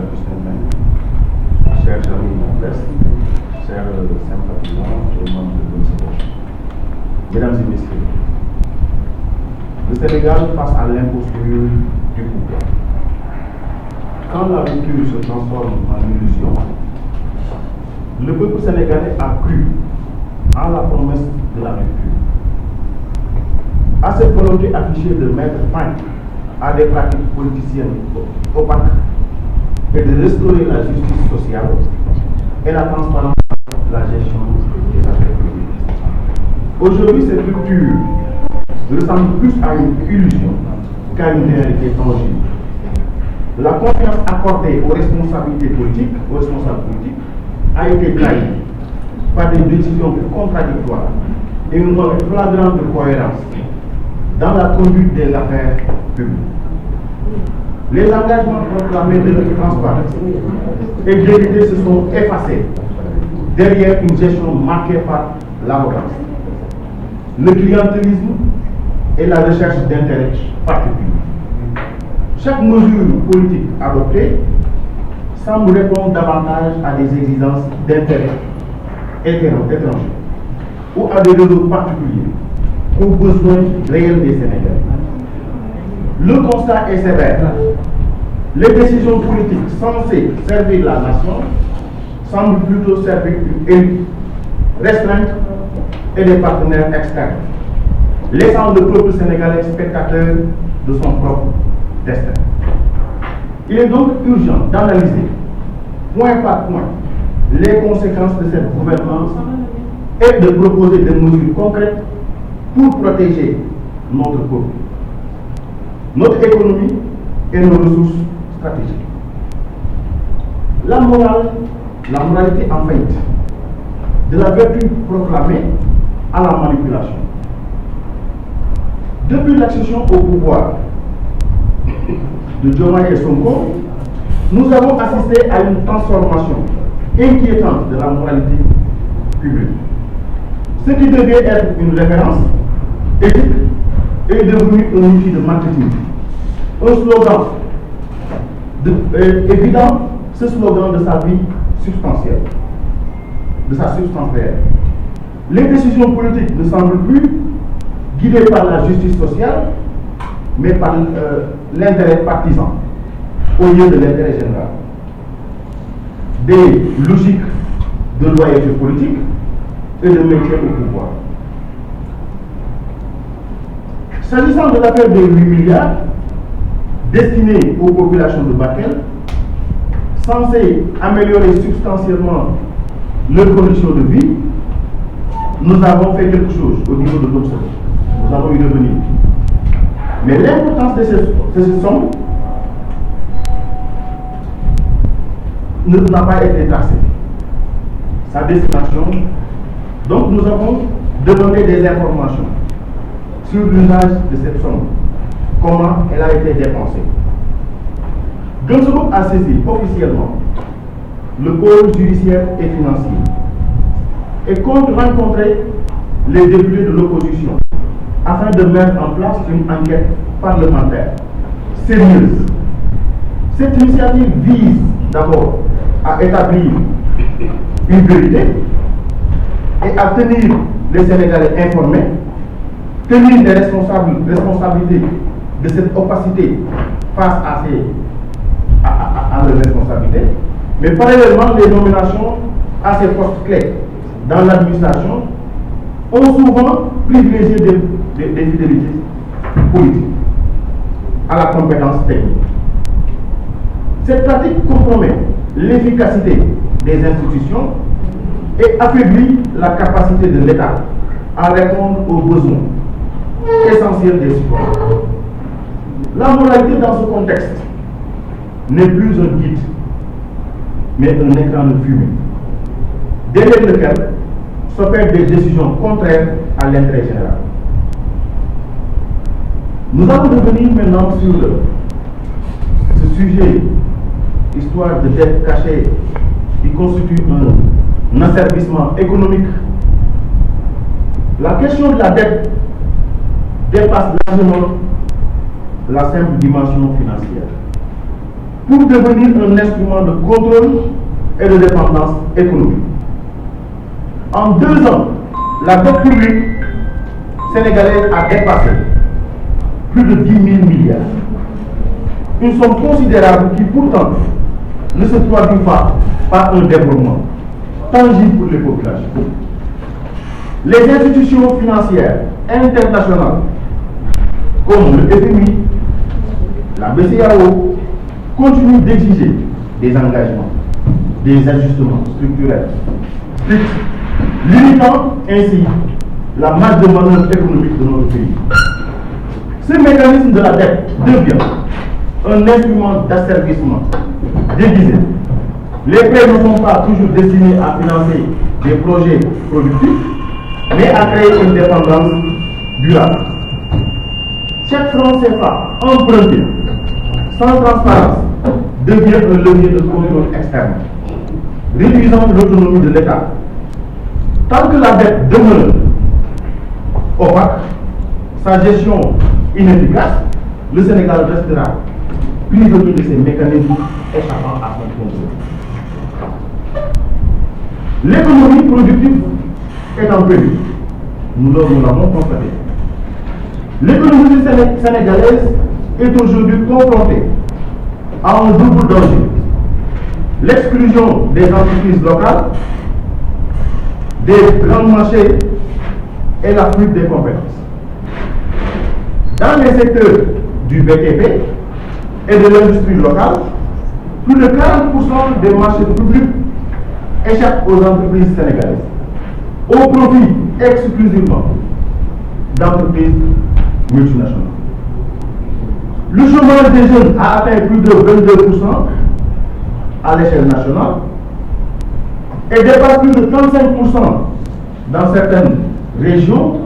Augustin Mendy, chers amis modestes, chers sympathisants et membres de l'Union. Mesdames et messieurs, le Sénégal face à l'imposture du pouvoir. Quand la rupture se transforme en illusion, le peuple sénégalais a cru à la promesse de la rupture, à cette volonté affichée de mettre fin à des pratiques politiciennes opaques et de restaurer la justice sociale et la transparence de la gestion des affaires publiques. Aujourd'hui, cette rupture ressemble plus à une illusion qu'à une réalité tangible. La confiance accordée aux responsables politiques, a été trahie par des décisions contradictoires et une flagrante cohérence dans la conduite des affaires publiques. Les engagements proclamés de transparence et d'équité se sont effacés derrière une gestion marquée par l'arrogance, le clientélisme et la recherche d'intérêts particuliers. Chaque mesure politique adoptée semble répondre davantage à des exigences d'intérêts étrangers ou à des réseaux particuliers qu'aux besoins réels des Sénégalais. Le constat est sévère. Les décisions politiques censées servir la nation semblent plutôt servir une élite restreinte et des partenaires externes, laissant le peuple sénégalais spectateur de son propre destin. Il est donc urgent d'analyser, point par point, les conséquences de cette gouvernance et de proposer des mesures concrètes pour protéger notre peuple, notre économie et nos ressources stratégiques. La moralité en faillite, de la vertu proclamée à la manipulation. Depuis l'accession au pouvoir de Diomaye et Sonko, nous avons assisté à une transformation inquiétante de la moralité publique. Ce qui devait être une référence éthique est devenu un outil de marketing. Un slogan évident, ce slogan de sa vie substantielle, de sa substance réelle. Les décisions politiques ne semblent plus guidées par la justice sociale, mais par l'intérêt partisan, au lieu de l'intérêt général. Des logiques de loyauté politique et de maintien au pouvoir. S'agissant de l'affaire des 8 milliards destinés aux populations de Bakel, censés améliorer substantiellement leurs conditions de vie, nous avons fait quelque chose au niveau de notre secteur. Nous avons eu revenu. Mais l'importance de ces sommes n'a pas été tracée. Sa destination. Donc nous avons demandé des informations sur l'usage de cette somme, comment elle a été dépensée. Gunsourouk a saisi officiellement le pôle judiciaire et financier et compte rencontrer les députés de l'opposition afin de mettre en place une enquête parlementaire sérieuse. Cette initiative vise d'abord à établir une vérité et à tenir les Sénégalais informés, tenir les responsabilités de cette opacité face à leurs responsabilités, mais parallèlement les nominations à ces postes clés dans l'administration ont souvent privilégié des fidélités politiques à la compétence technique. Cette pratique compromet l'efficacité des institutions et affaiblit la capacité de l'État à répondre aux besoins essentiels des citoyens. La moralité dans ce contexte n'est plus un guide, mais un écran de fumée, derrière lequel s'opèrent des décisions contraires à l'intérêt général. Nous allons revenir maintenant sur ce sujet, histoire de dette cachée qui constitue un asservissement économique. La question de la dette dépasse largement la simple dimension financière. pour devenir un instrument de contrôle et de dépendance économique. En 2 ans, la dette publique sénégalaise a dépassé plus de 10 000 milliards. Une somme considérable qui pourtant ne se traduit pas par un développement tangible pour les populations. Les institutions financières internationales comme le FMI, la BCEAO continuent d'exiger des engagements, des ajustements structurels, limitant ainsi la marge de manœuvre économique de notre pays. Ce mécanisme de la dette devient un instrument d'asservissement déguisé. Les prêts ne sont pas toujours destinés à financer des projets productifs, mais à créer une dépendance durable. Chaque franc CFA emprunté sans transparence devient un levier de contrôle externe, réduisant l'autonomie de l'État. Tant que la dette demeure opaque, sa gestion inefficace, le Sénégal restera prisonnier de ces mécanismes échappant à son contrôle. L'économie productive est en péril. Nous l'avons constaté. L'économie sénégalaise est aujourd'hui confrontée à un double danger. L'exclusion des entreprises locales, des grands marchés et la fuite des compétences. Dans les secteurs du BTP et de l'industrie locale, plus de 40% des marchés publics échappent aux entreprises sénégalaises, au profit exclusivement d'entreprises multinationales. Le chômage des jeunes a atteint plus de 22% à l'échelle nationale et dépasse plus de 35% dans certaines régions